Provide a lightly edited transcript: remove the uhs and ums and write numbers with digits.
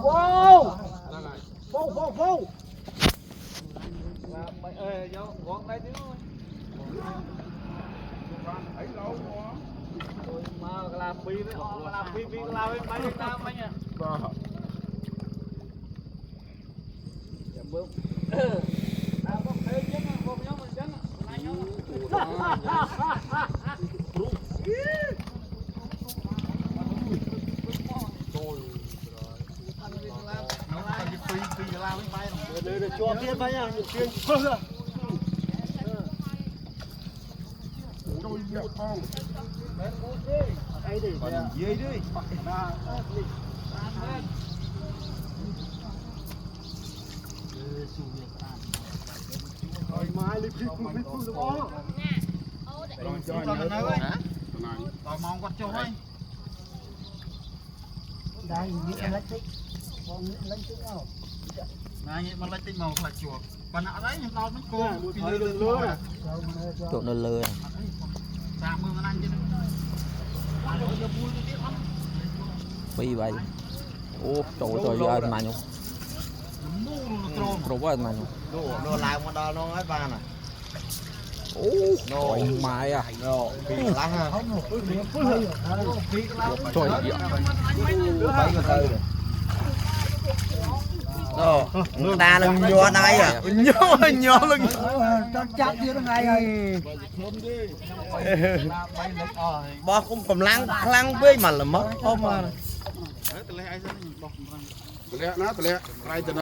Vô. Vô. Ê, gọn đây tiếng thôi. Ấy lâu quá. Tôi mà làm phi với họ, làm phi lao với mấy ta mấy nha. Dạ bước. Nào có thế chứ mà không nhớ mình chứ. Này nhớ. Để cho tiền bay nha, tiền không rồi. Tôi biết không. Ai đi? Dây đi. Rồi mai đi phi được không? Rồi cho anh ơi. Rồi mong quạt cho ấy. Đây, nghĩ anh lấy tích. Con nghĩ lấy tích không? Này, mà lấy tích màu là chuột. Còn nãy đấy nhưng đâu mấy cô phi lừa nè. Trộn nó lừa. Chạm mưa anh chứ. Phi vậy. Ô, trời ơi mà nhung. Rồi quá mà nhung. Nó lại một đo nó ấy ba nè. Ô, trời mày à. Phi lắm ha. Trời ơi. Bảy con tư rồi. Đó, người ta lưng vô đây à. Nhô lưng. Chắc chứ nó ngay rồi. Bo cũng cầm lăng với mà là mất không mà. Tele, nó tele,